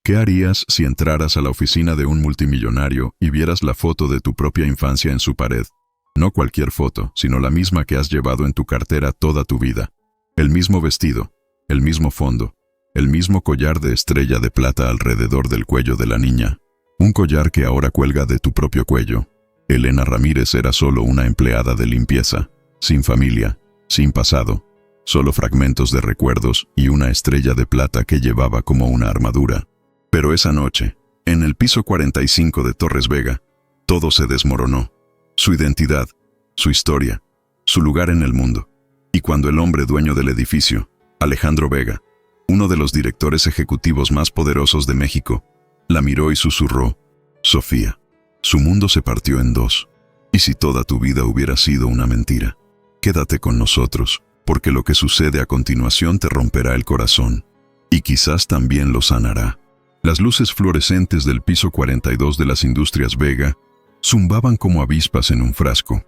¿Qué harías si entraras a la oficina de un multimillonario y vieras la foto de tu propia infancia en su pared? No cualquier foto, sino la misma que has llevado en tu cartera toda tu vida. El mismo vestido, el mismo fondo, el mismo collar de estrella de plata alrededor del cuello de la niña. Un collar que ahora cuelga de tu propio cuello. Elena Ramírez era solo una empleada de limpieza, sin familia, sin pasado, solo fragmentos de recuerdos y una estrella de plata que llevaba como una armadura. Pero esa noche, en el piso 45 de Torres Vega, todo se desmoronó. Su identidad, su historia, su lugar en el mundo. Y cuando el hombre dueño del edificio, Alejandro Vega, uno de los directores ejecutivos más poderosos de México, la miró y susurró: Sofía, su mundo se partió en dos. ¿Y si toda tu vida hubiera sido una mentira? Quédate con nosotros, porque lo que sucede a continuación te romperá el corazón. Y quizás también lo sanará. Las luces fluorescentes del piso 42 de las Industrias Vega zumbaban como avispas en un frasco.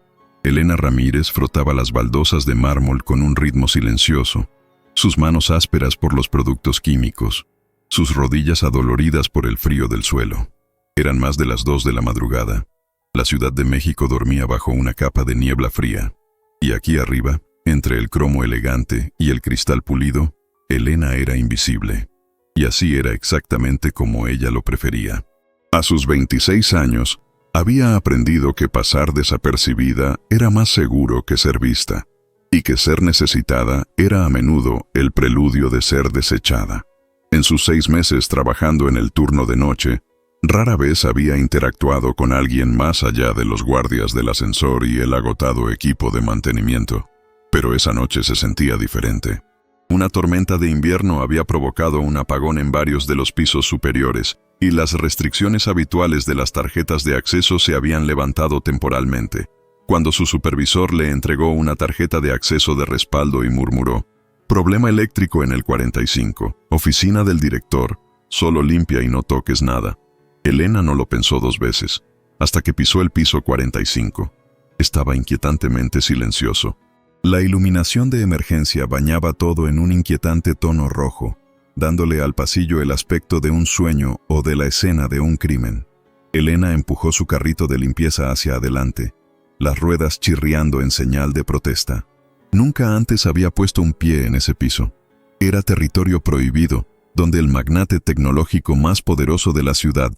Elena Ramírez frotaba las baldosas de mármol con un ritmo silencioso, sus manos ásperas por los productos químicos, sus rodillas adoloridas por el frío del suelo. Eran más de las 2 de la madrugada. La Ciudad de México dormía bajo una capa de niebla fría. Y aquí arriba, entre el cromo elegante y el cristal pulido, Elena era invisible. Y así era exactamente como ella lo prefería. A sus 26 años, había aprendido que pasar desapercibida era más seguro que ser vista, y que ser necesitada era a menudo el preludio de ser desechada. En sus 6 meses trabajando en el turno de noche, rara vez había interactuado con alguien más allá de los guardias del ascensor y el agotado equipo de mantenimiento. Pero esa noche se sentía diferente. Una tormenta de invierno había provocado un apagón en varios de los pisos superiores, y las restricciones habituales de las tarjetas de acceso se habían levantado temporalmente. Cuando su supervisor le entregó una tarjeta de acceso de respaldo y murmuró: «Problema eléctrico en el 45, oficina del director, solo limpia y no toques nada». Elena no lo pensó 2 veces, hasta que pisó el piso 45. Estaba inquietantemente silencioso. La iluminación de emergencia bañaba todo en un inquietante tono rojo, dándole al pasillo el aspecto de un sueño o de la escena de un crimen. Elena empujó su carrito de limpieza hacia adelante, las ruedas chirriando en señal de protesta. Nunca antes había puesto un pie en ese piso. Era territorio prohibido, donde el magnate tecnológico más poderoso de la ciudad,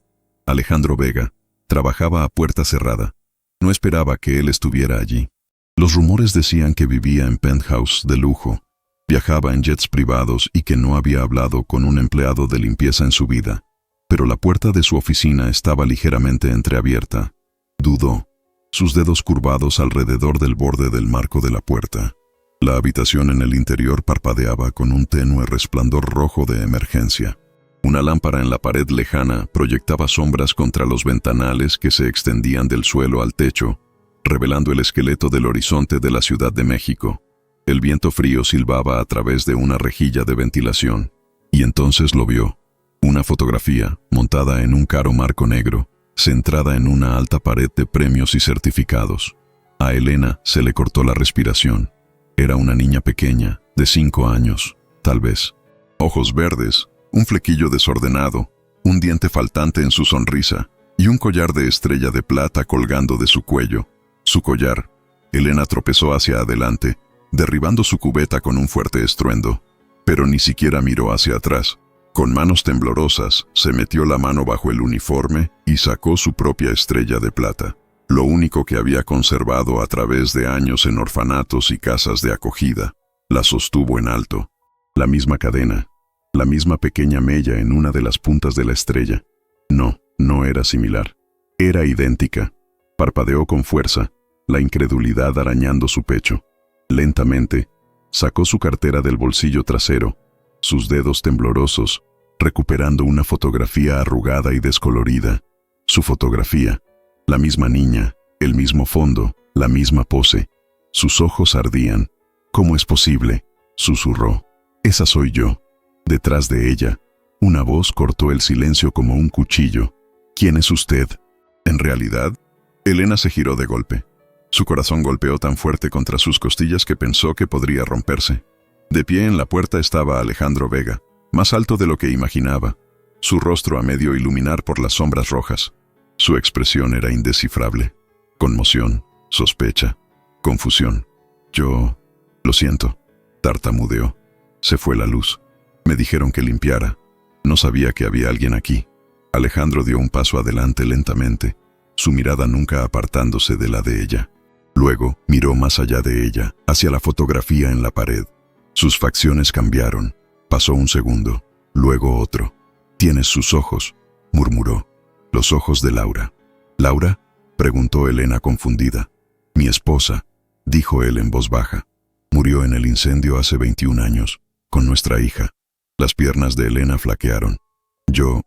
Alejandro Vega, trabajaba a puerta cerrada. No esperaba que él estuviera allí. Los rumores decían que vivía en penthouse de lujo, viajaba en jets privados y que no había hablado con un empleado de limpieza en su vida. Pero la puerta de su oficina estaba ligeramente entreabierta. Dudó, sus dedos curvados alrededor del borde del marco de la puerta. La habitación en el interior parpadeaba con un tenue resplandor rojo de emergencia. Una lámpara en la pared lejana proyectaba sombras contra los ventanales que se extendían del suelo al techo, revelando el esqueleto del horizonte de la Ciudad de México. El viento frío silbaba a través de una rejilla de ventilación. Y entonces lo vio. Una fotografía, montada en un caro marco negro, centrada en una alta pared de premios y certificados. A Elena se le cortó la respiración. Era una niña pequeña, de 5 años, tal vez. Ojos verdes, un flequillo desordenado, un diente faltante en su sonrisa, y un collar de estrella de plata colgando de su cuello. Su collar. Elena tropezó hacia adelante, derribando su cubeta con un fuerte estruendo. Pero ni siquiera miró hacia atrás. Con manos temblorosas, se metió la mano bajo el uniforme y sacó su propia estrella de plata. Lo único que había conservado a través de años en orfanatos y casas de acogida. La sostuvo en alto. La misma cadena, la misma pequeña mella en una de las puntas de la estrella. No, no era similar. Era idéntica. Parpadeó con fuerza, la incredulidad arañando su pecho. Lentamente, sacó su cartera del bolsillo trasero, sus dedos temblorosos, recuperando una fotografía arrugada y descolorida. Su fotografía, la misma niña, el mismo fondo, la misma pose. Sus ojos ardían. «¿Cómo es posible?», susurró. «Esa soy yo». Detrás de ella, una voz cortó el silencio como un cuchillo. «¿Quién es usted?». En realidad, Elena se giró de golpe. Su corazón golpeó tan fuerte contra sus costillas que pensó que podría romperse. De pie en la puerta estaba Alejandro Vega, más alto de lo que imaginaba. su rostro a medio iluminar por las sombras rojas. Su expresión era indescifrable. Conmoción, sospecha, confusión. Lo siento, tartamudeó. Se fue la luz. Me dijeron que limpiara. No sabía que había alguien aquí. Alejandro dio un paso adelante lentamente, su mirada nunca apartándose de la de ella. Luego miró más allá de ella, hacia la fotografía en la pared. Sus facciones cambiaron. Pasó un segundo, luego otro. «Tienes sus ojos», murmuró. «Los ojos de Laura». «¿Laura?», preguntó Elena confundida. «Mi esposa», dijo él en voz baja. «Murió en el incendio hace 21 años, con nuestra hija». Las piernas de Elena flaquearon. Yo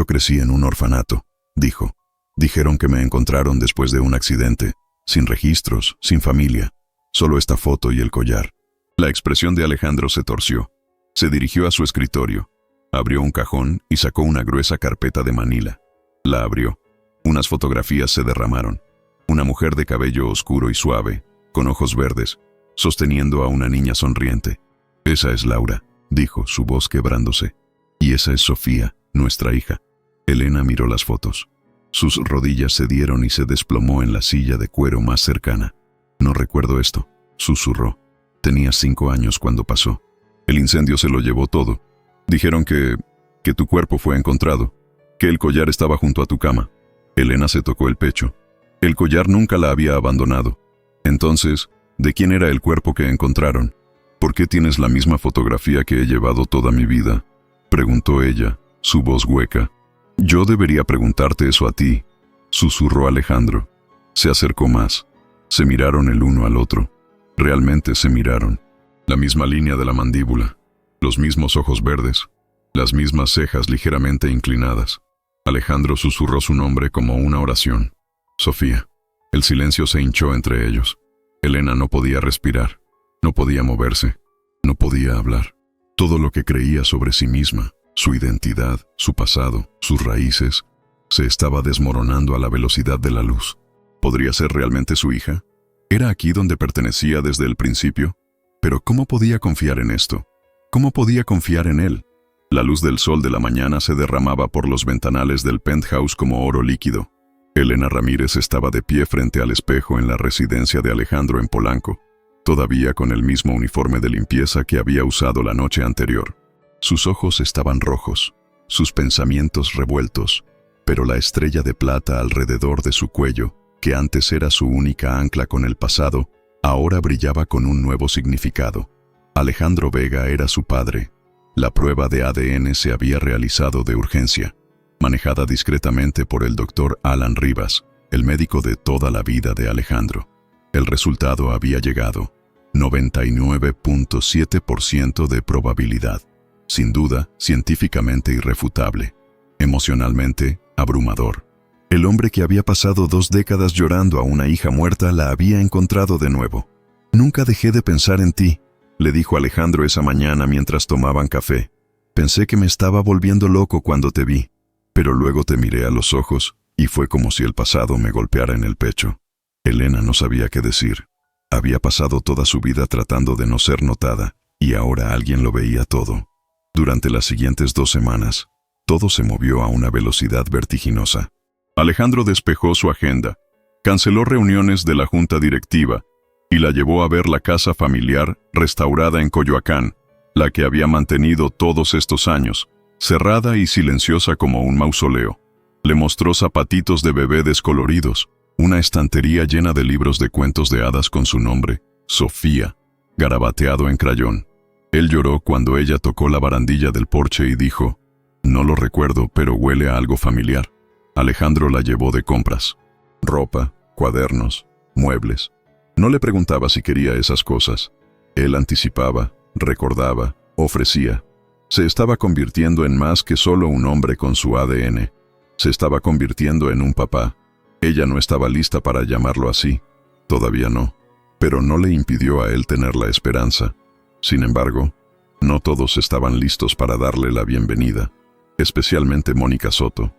crecí en un orfanato», dijo. «Dijeron que me encontraron después de un accidente, sin registros, sin familia, solo esta foto y el collar». La expresión de Alejandro se torció. Se dirigió a su escritorio. Abrió un cajón y sacó una gruesa carpeta de manila. La abrió. Unas fotografías se derramaron. Una mujer de cabello oscuro y suave, con ojos verdes, sosteniendo a una niña sonriente. «Esa es Laura», dijo, su voz quebrándose. «Y esa es Sofía, nuestra hija». Elena miró las fotos. Sus rodillas cedieron y se desplomó en la silla de cuero más cercana. «No recuerdo esto», susurró. «Tenía 5 años cuando pasó. El incendio se lo llevó todo. Dijeron que tu cuerpo fue encontrado, que el collar estaba junto a tu cama». Elena se tocó el pecho. El collar nunca la había abandonado. «Entonces, ¿de quién era el cuerpo que encontraron? ¿Por qué tienes la misma fotografía que he llevado toda mi vida?», preguntó ella, su voz hueca. «Yo debería preguntarte eso a ti», susurró Alejandro. Se acercó más. Se miraron el uno al otro. Realmente se miraron. La misma línea de la mandíbula, los mismos ojos verdes, las mismas cejas ligeramente inclinadas. Alejandro susurró su nombre como una oración. «Sofía». El silencio se hinchó entre ellos. Elena no podía respirar, no podía moverse, no podía hablar. Todo lo que creía sobre sí misma, su identidad, su pasado, sus raíces, se estaba desmoronando a la velocidad de la luz. ¿Podría ser realmente su hija? ¿Era aquí donde pertenecía desde el principio? Pero ¿cómo podía confiar en esto? ¿Cómo podía confiar en él? La luz del sol de la mañana se derramaba por los ventanales del penthouse como oro líquido. Elena Ramírez estaba de pie frente al espejo en la residencia de Alejandro en Polanco, todavía con el mismo uniforme de limpieza que había usado la noche anterior. Sus ojos estaban rojos, sus pensamientos revueltos, pero la estrella de plata alrededor de su cuello, que antes era su única ancla con el pasado, ahora brillaba con un nuevo significado. Alejandro Vega era su padre. La prueba de ADN se había realizado de urgencia, manejada discretamente por el doctor Alan Rivas, el médico de toda la vida de Alejandro. El resultado había llegado. 99.7% de probabilidad. Sin duda, científicamente irrefutable. Emocionalmente, abrumador. El hombre que había pasado 2 décadas llorando a una hija muerta la había encontrado de nuevo. «Nunca dejé de pensar en ti», le dijo Alejandro esa mañana mientras tomaban café. «Pensé que me estaba volviendo loco cuando te vi, pero luego te miré a los ojos y fue como si el pasado me golpeara en el pecho». Elena no sabía qué decir. Había pasado toda su vida tratando de no ser notada, y ahora alguien lo veía todo. Durante las siguientes 2 semanas, todo se movió a una velocidad vertiginosa. Alejandro despejó su agenda, canceló reuniones de la junta directiva y la llevó a ver la casa familiar restaurada en Coyoacán, la que había mantenido todos estos años, cerrada y silenciosa como un mausoleo. Le mostró zapatitos de bebé descoloridos, una estantería llena de libros de cuentos de hadas con su nombre, Sofía, garabateado en crayón. Él lloró cuando ella tocó la barandilla del porche y dijo: «No lo recuerdo, pero huele a algo familiar». Alejandro la llevó de compras. Ropa, cuadernos, muebles. No le preguntaba si quería esas cosas. Él anticipaba, recordaba, ofrecía. Se estaba convirtiendo en más que solo un hombre con su ADN. Se estaba convirtiendo en un papá. Ella no estaba lista para llamarlo así. Todavía no. Pero no le impidió a él tener la esperanza. Sin embargo, no todos estaban listos para darle la bienvenida. Especialmente Mónica Soto.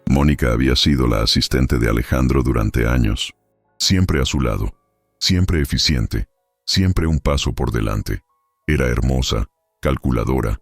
Mónica había sido la asistente de Alejandro durante años. Siempre a su lado. Siempre eficiente. Siempre un paso por delante. Era hermosa, calculadora,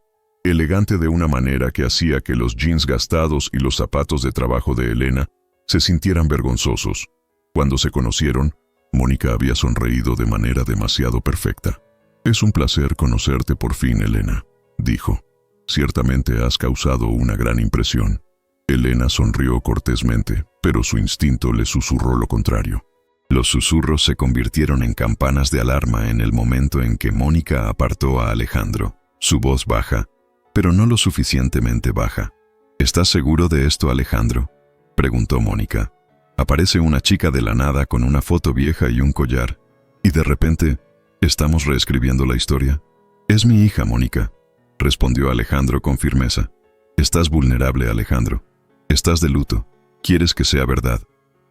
elegante de una manera que hacía que los jeans gastados y los zapatos de trabajo de Elena se sintieran vergonzosos. Cuando se conocieron, Mónica había sonreído de manera demasiado perfecta. «Es un placer conocerte por fin, Elena», dijo. «Ciertamente has causado una gran impresión». Elena sonrió cortésmente, pero su instinto le susurró lo contrario. Los susurros se convirtieron en campanas de alarma en el momento en que Mónica apartó a Alejandro, su voz baja, pero no lo suficientemente baja. «¿Estás seguro de esto, Alejandro?», preguntó Mónica. Aparece una chica de la nada con una foto vieja y un collar, y de repente, ¿estamos reescribiendo la historia? «Es mi hija, Mónica», respondió Alejandro con firmeza. «Estás vulnerable, Alejandro. Estás de luto. Quieres que sea verdad.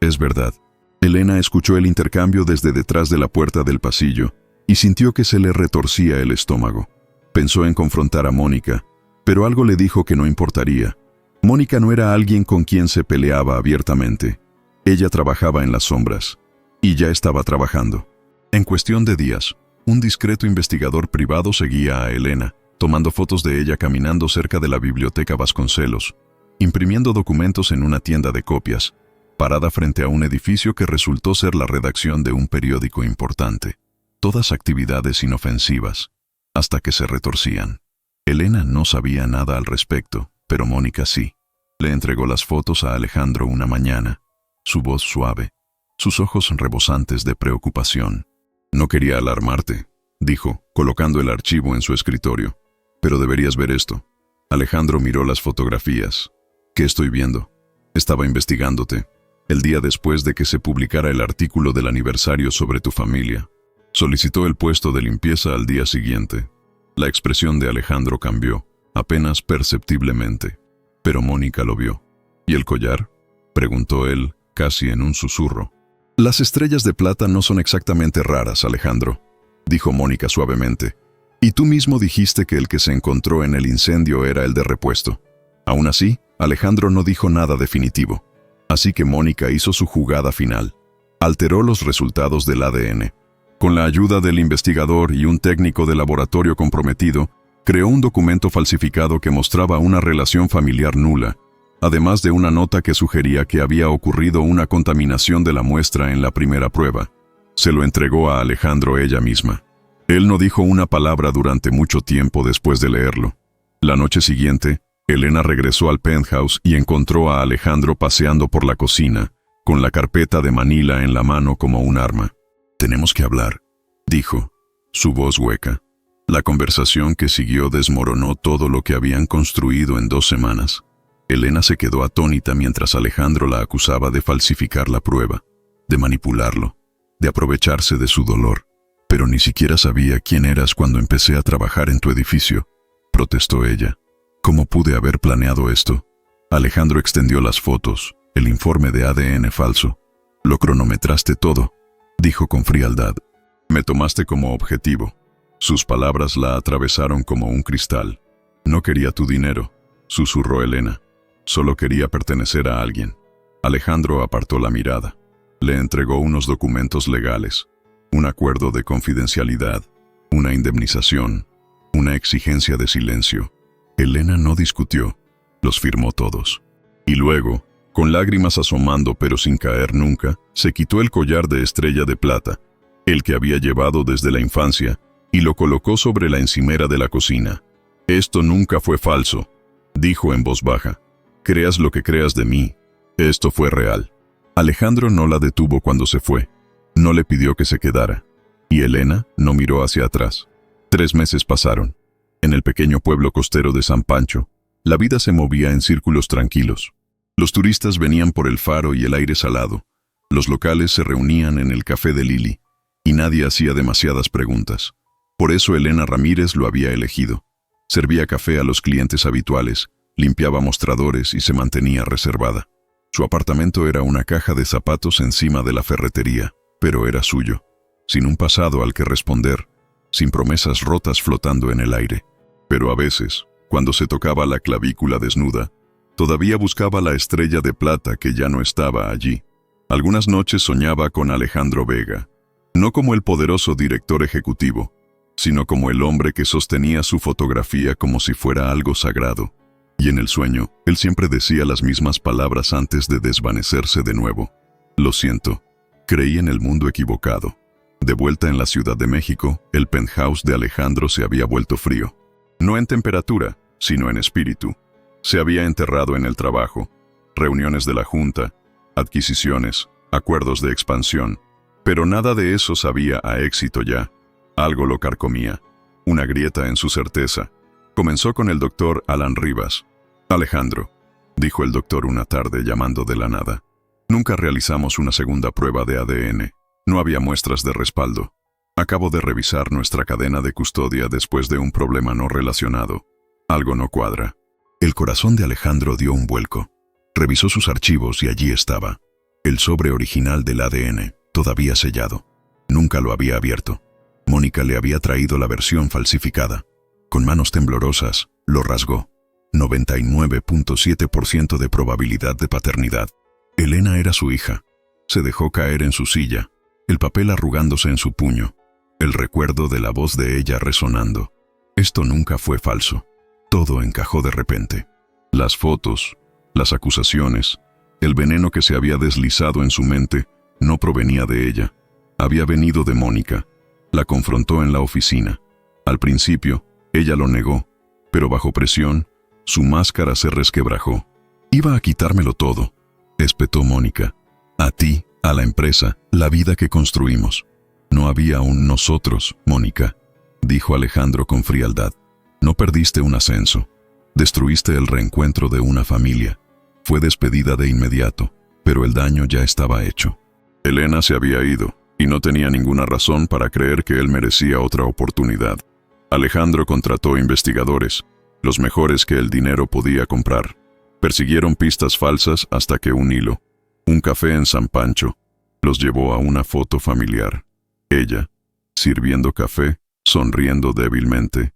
Es verdad». Elena escuchó el intercambio desde detrás de la puerta del pasillo y sintió que se le retorcía el estómago. Pensó en confrontar a Mónica, pero algo le dijo que no importaría. Mónica no era alguien con quien se peleaba abiertamente. Ella trabajaba en las sombras, y ya estaba trabajando. En cuestión de días, un discreto investigador privado seguía a Elena, tomando fotos de ella caminando cerca de la biblioteca Vasconcelos, imprimiendo documentos en una tienda de copias, parada frente a un edificio que resultó ser la redacción de un periódico importante. Todas actividades inofensivas, hasta que se retorcían. Elena no sabía nada al respecto, pero Mónica sí. Le entregó las fotos a Alejandro una mañana, su voz suave, sus ojos rebosantes de preocupación. «No quería alarmarte», dijo, colocando el archivo en su escritorio. «Pero deberías ver esto». Alejandro miró las fotografías. «¿Qué estoy viendo?» «Estaba investigándote. El día después de que se publicara el artículo del aniversario sobre tu familia. Solicitó el puesto de limpieza al día siguiente». La expresión de Alejandro cambió, apenas perceptiblemente. Pero Mónica lo vio. «¿Y el collar?», preguntó él, casi en un susurro. «Las estrellas de plata no son exactamente raras, Alejandro», dijo Mónica suavemente. «Y tú mismo dijiste que el que se encontró en el incendio era el de repuesto». Aún así, Alejandro no dijo nada definitivo. Así que Mónica hizo su jugada final. Alteró los resultados del ADN. Con la ayuda del investigador y un técnico de laboratorio comprometido, creó un documento falsificado que mostraba una relación familiar nula, además de una nota que sugería que había ocurrido una contaminación de la muestra en la primera prueba. Se lo entregó a Alejandro ella misma. Él no dijo una palabra durante mucho tiempo después de leerlo. La noche siguiente, Elena regresó al penthouse y encontró a Alejandro paseando por la cocina, con la carpeta de Manila en la mano como un arma. «Tenemos que hablar», dijo, su voz hueca. La conversación que siguió desmoronó todo lo que habían construido en 2 semanas. Elena se quedó atónita mientras Alejandro la acusaba de falsificar la prueba, de manipularlo, de aprovecharse de su dolor. «Pero ni siquiera sabía quién eras cuando empecé a trabajar en tu edificio», protestó ella. «¿Cómo pude haber planeado esto?» Alejandro extendió las fotos, el informe de ADN falso. «Lo cronometraste todo», dijo con frialdad. «Me tomaste como objetivo». Sus palabras la atravesaron como un cristal. «No quería tu dinero», susurró Elena. «Solo quería pertenecer a alguien». Alejandro apartó la mirada. Le entregó unos documentos legales, un acuerdo de confidencialidad, una indemnización, una exigencia de silencio. Elena no discutió, los firmó todos. Y luego, con lágrimas asomando pero sin caer nunca, se quitó el collar de estrella de plata, el que había llevado desde la infancia, y lo colocó sobre la encimera de la cocina. «Esto nunca fue falso», dijo en voz baja. «Creas lo que creas de mí, esto fue real». Alejandro no la detuvo cuando se fue. No le pidió que se quedara. Y Elena no miró hacia atrás. 3 meses pasaron. En el pequeño pueblo costero de San Pancho, la vida se movía en círculos tranquilos. Los turistas venían por el faro y el aire salado. Los locales se reunían en el café de Lili, y nadie hacía demasiadas preguntas. Por eso Elena Ramírez lo había elegido. Servía café a los clientes habituales, limpiaba mostradores y se mantenía reservada. Su apartamento era una caja de zapatos encima de la ferretería, pero era suyo, sin un pasado al que responder, sin promesas rotas flotando en el aire. Pero a veces, cuando se tocaba la clavícula desnuda, todavía buscaba la estrella de plata que ya no estaba allí. Algunas noches soñaba con Alejandro Vega, no como el poderoso director ejecutivo, sino como el hombre que sostenía su fotografía como si fuera algo sagrado. Y en el sueño, él siempre decía las mismas palabras antes de desvanecerse de nuevo. Lo siento, creí en el mundo equivocado. De vuelta en la Ciudad de México, el penthouse de Alejandro se había vuelto frío. No en temperatura, sino en espíritu. Se había enterrado en el trabajo, reuniones de la junta, adquisiciones, acuerdos de expansión. Pero nada de eso sabía a éxito ya. Algo lo carcomía, una grieta en su certeza. Comenzó con el doctor Alan Rivas. Alejandro, dijo el doctor una tarde llamando de la nada. Nunca realizamos una segunda prueba de ADN. No había muestras de respaldo. Acabo de revisar nuestra cadena de custodia después de un problema no relacionado. Algo no cuadra. El corazón de Alejandro dio un vuelco. Revisó sus archivos y allí estaba. El sobre original del ADN, todavía sellado. Nunca lo había abierto. Mónica le había traído la versión falsificada. Con manos temblorosas, lo rasgó. 99.7% de probabilidad de paternidad. Elena era su hija. Se dejó caer en su silla, el papel arrugándose en su puño, el recuerdo de la voz de ella resonando. Esto nunca fue falso. Todo encajó de repente. Las fotos, las acusaciones, el veneno que se había deslizado en su mente, no provenía de ella. Había venido de Mónica. La confrontó en la oficina. Al principio, ella lo negó, pero bajo presión, su máscara se resquebrajó. Iba a quitármelo todo, espetó Mónica. A ti, a la empresa, la vida que construimos. No había un nosotros, Mónica, dijo Alejandro con frialdad. No perdiste un ascenso. Destruiste el reencuentro de una familia. Fue despedida de inmediato, pero el daño ya estaba hecho. Elena se había ido, y no tenía ninguna razón para creer que él merecía otra oportunidad. Alejandro contrató investigadores, los mejores que el dinero podía comprar. Persiguieron pistas falsas hasta que un hilo, un café en San Pancho, los llevó a una foto familiar. Ella, sirviendo café, sonriendo débilmente.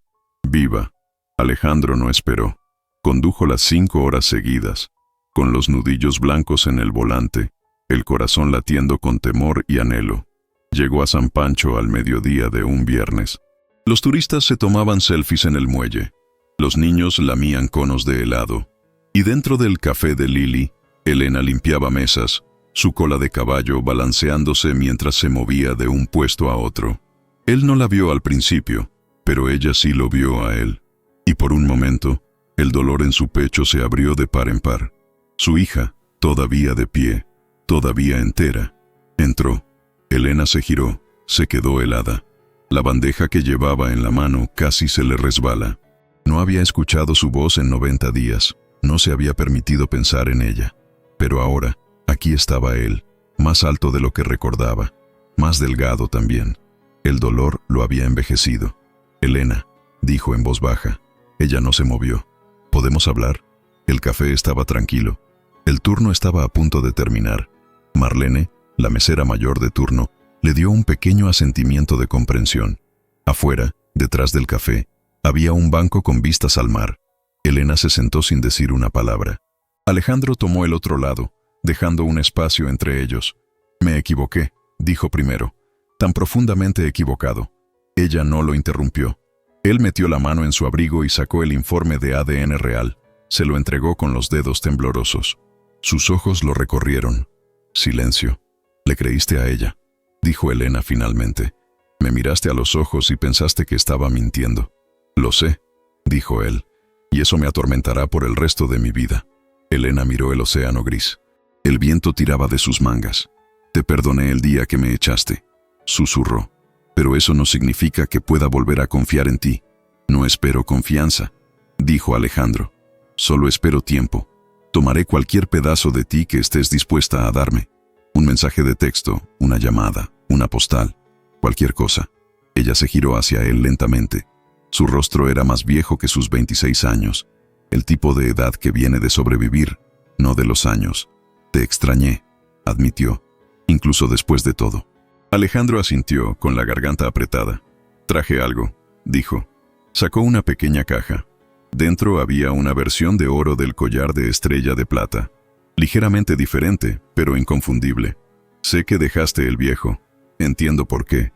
Viva. Alejandro no esperó. Condujo las 5 horas seguidas, con los nudillos blancos en el volante, el corazón latiendo con temor y anhelo. Llegó a San Pancho al mediodía de un viernes. Los turistas se tomaban selfies en el muelle. Los niños lamían conos de helado. Y dentro del café de Lili, Elena limpiaba mesas, su cola de caballo balanceándose mientras se movía de un puesto a otro. Él no la vio al principio, pero ella sí lo vio a él. Y por un momento, el dolor en su pecho se abrió de par en par. Su hija, todavía de pie, todavía entera, entró. Elena se giró, se quedó helada. La bandeja que llevaba en la mano casi se le resbala. No había escuchado su voz en 90 días, no se había permitido pensar en ella. Pero ahora, aquí estaba él, más alto de lo que recordaba, más delgado también. El dolor lo había envejecido. Elena, dijo en voz baja. Ella no se movió. ¿Podemos hablar? El café estaba tranquilo. El turno estaba a punto de terminar. Marlene, la mesera mayor de turno, le dio un pequeño asentimiento de comprensión. Afuera, detrás del café, había un banco con vistas al mar. Elena se sentó sin decir una palabra. Alejandro tomó el otro lado, dejando un espacio entre ellos. Me equivoqué, dijo primero. Tan profundamente equivocado. Ella no lo interrumpió. Él metió la mano en su abrigo y sacó el informe de ADN real. Se lo entregó con los dedos temblorosos. Sus ojos lo recorrieron. Silencio. ¿Le creíste a ella?, dijo Elena finalmente. Me miraste a los ojos y pensaste que estaba mintiendo. Lo sé, dijo él, y eso me atormentará por el resto de mi vida. Elena miró el océano gris. El viento tiraba de sus mangas. Te perdoné el día que me echaste, susurró. Pero eso no significa que pueda volver a confiar en ti. No espero confianza, dijo Alejandro. Solo espero tiempo. Tomaré cualquier pedazo de ti que estés dispuesta a darme. Un mensaje de texto, una llamada, una postal, cualquier cosa. Ella se giró hacia él lentamente. Su rostro era más viejo que sus 26 años, el tipo de edad que viene de sobrevivir, no de los años. Te extrañé, admitió, incluso después de todo. Alejandro asintió con la garganta apretada. Traje algo, dijo. Sacó una pequeña caja. Dentro había una versión de oro del collar de estrella de plata. Ligeramente diferente, pero inconfundible. Sé que dejaste el viejo. Entiendo por qué.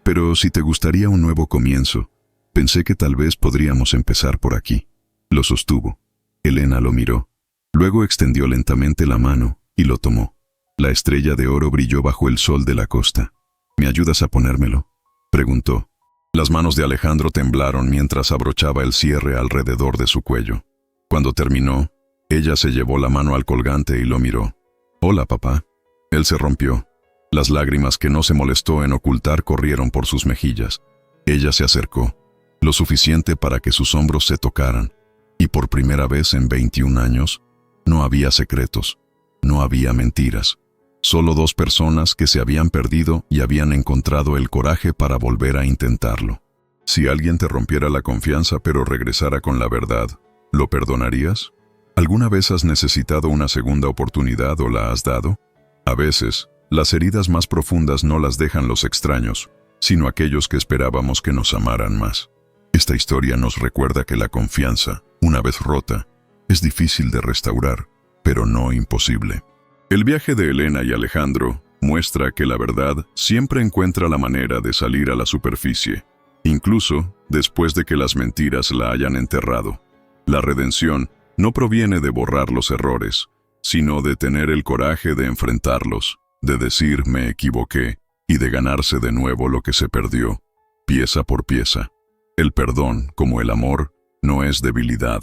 Pero si te gustaría un nuevo comienzo, pensé que tal vez podríamos empezar por aquí. Lo sostuvo. Elena lo miró. Luego extendió lentamente la mano y lo tomó. La estrella de oro brilló bajo el sol de la costa. ¿Me ayudas a ponérmelo?, preguntó. Las manos de Alejandro temblaron mientras abrochaba el cierre alrededor de su cuello. Cuando terminó, ella se llevó la mano al colgante y lo miró. «Hola, papá». Él se rompió. Las lágrimas que no se molestó en ocultar corrieron por sus mejillas. Ella se acercó, lo suficiente para que sus hombros se tocaran, y por primera vez en 21 años, no había secretos, no había mentiras. Solo dos personas que se habían perdido y habían encontrado el coraje para volver a intentarlo. Si alguien te rompiera la confianza pero regresara con la verdad, ¿lo perdonarías? ¿Alguna vez has necesitado una segunda oportunidad o la has dado? A veces, las heridas más profundas no las dejan los extraños, sino aquellos que esperábamos que nos amaran más. Esta historia nos recuerda que la confianza, una vez rota, es difícil de restaurar, pero no imposible. El viaje de Elena y Alejandro muestra que la verdad siempre encuentra la manera de salir a la superficie, incluso después de que las mentiras la hayan enterrado. La redención no proviene de borrar los errores, sino de tener el coraje de enfrentarlos, de decir me equivoqué y de ganarse de nuevo lo que se perdió, pieza por pieza. El perdón, como el amor, no es debilidad,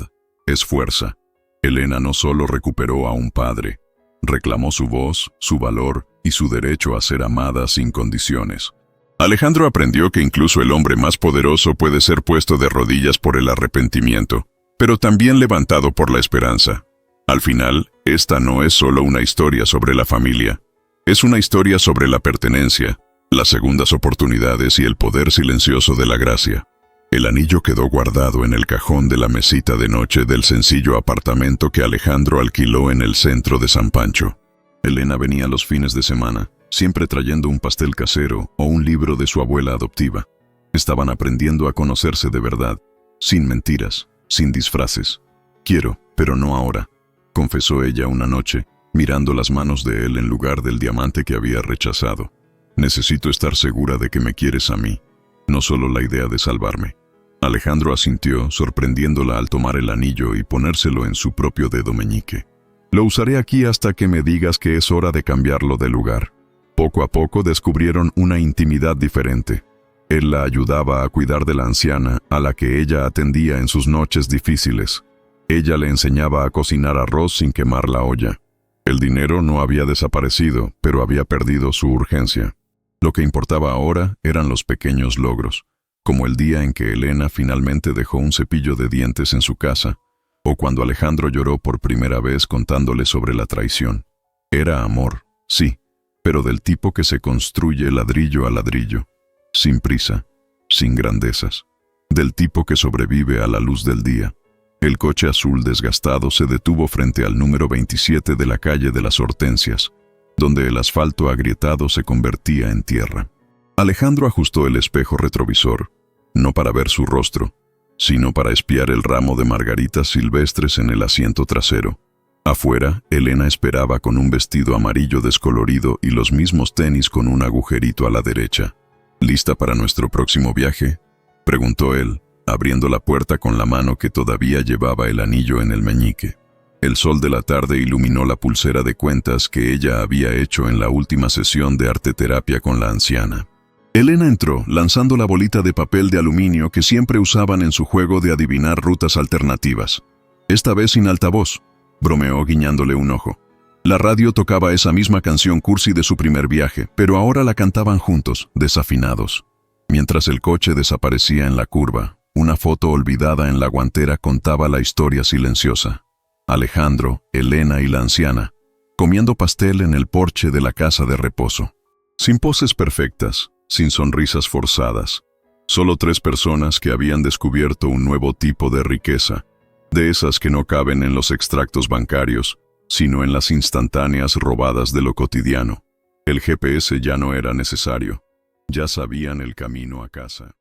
es fuerza. Elena no solo recuperó a un padre, reclamó su voz, su valor y su derecho a ser amada sin condiciones. Alejandro aprendió que incluso el hombre más poderoso puede ser puesto de rodillas por el arrepentimiento, pero también levantado por la esperanza. Al final, esta no es solo una historia sobre la familia, es una historia sobre la pertenencia, las segundas oportunidades y el poder silencioso de la gracia. El anillo quedó guardado en el cajón de la mesita de noche del sencillo apartamento que Alejandro alquiló en el centro de San Pancho. Elena venía los fines de semana, siempre trayendo un pastel casero o un libro de su abuela adoptiva. Estaban aprendiendo a conocerse de verdad, sin mentiras, sin disfraces. «Quiero, pero no ahora», confesó ella una noche, mirando las manos de él en lugar del diamante que había rechazado. «Necesito estar segura de que me quieres a mí, no solo la idea de salvarme». Alejandro asintió, sorprendiéndola al tomar el anillo y ponérselo en su propio dedo meñique. «Lo usaré aquí hasta que me digas que es hora de cambiarlo de lugar». Poco a poco descubrieron una intimidad diferente. Él la ayudaba a cuidar de la anciana, a la que ella atendía en sus noches difíciles. Ella le enseñaba a cocinar arroz sin quemar la olla. El dinero no había desaparecido, pero había perdido su urgencia. Lo que importaba ahora eran los pequeños logros, como el día en que Elena finalmente dejó un cepillo de dientes en su casa, o cuando Alejandro lloró por primera vez contándole sobre la traición. Era amor, sí, pero del tipo que se construye ladrillo a ladrillo, sin prisa, sin grandezas, del tipo que sobrevive a la luz del día. El coche azul desgastado se detuvo frente al número 27 de la calle de las Hortensias, donde el asfalto agrietado se convertía en tierra. Alejandro ajustó el espejo retrovisor, no para ver su rostro, sino para espiar el ramo de margaritas silvestres en el asiento trasero. Afuera, Elena esperaba con un vestido amarillo descolorido y los mismos tenis con un agujerito a la derecha. «¿Lista para nuestro próximo viaje?», preguntó él, abriendo la puerta con la mano que todavía llevaba el anillo en el meñique. El sol de la tarde iluminó la pulsera de cuentas que ella había hecho en la última sesión de arteterapia con la anciana. Elena entró, lanzando la bolita de papel de aluminio que siempre usaban en su juego de adivinar rutas alternativas. «Esta vez sin altavoz», bromeó guiñándole un ojo. La radio tocaba esa misma canción cursi de su primer viaje, pero ahora la cantaban juntos, desafinados. Mientras el coche desaparecía en la curva, una foto olvidada en la guantera contaba la historia silenciosa. Alejandro, Elena y la anciana, comiendo pastel en el porche de la casa de reposo. Sin poses perfectas, sin sonrisas forzadas. Solo 3 personas que habían descubierto un nuevo tipo de riqueza, de esas que no caben en los extractos bancarios, sino en las instantáneas robadas de lo cotidiano. El GPS ya no era necesario. Ya sabían el camino a casa.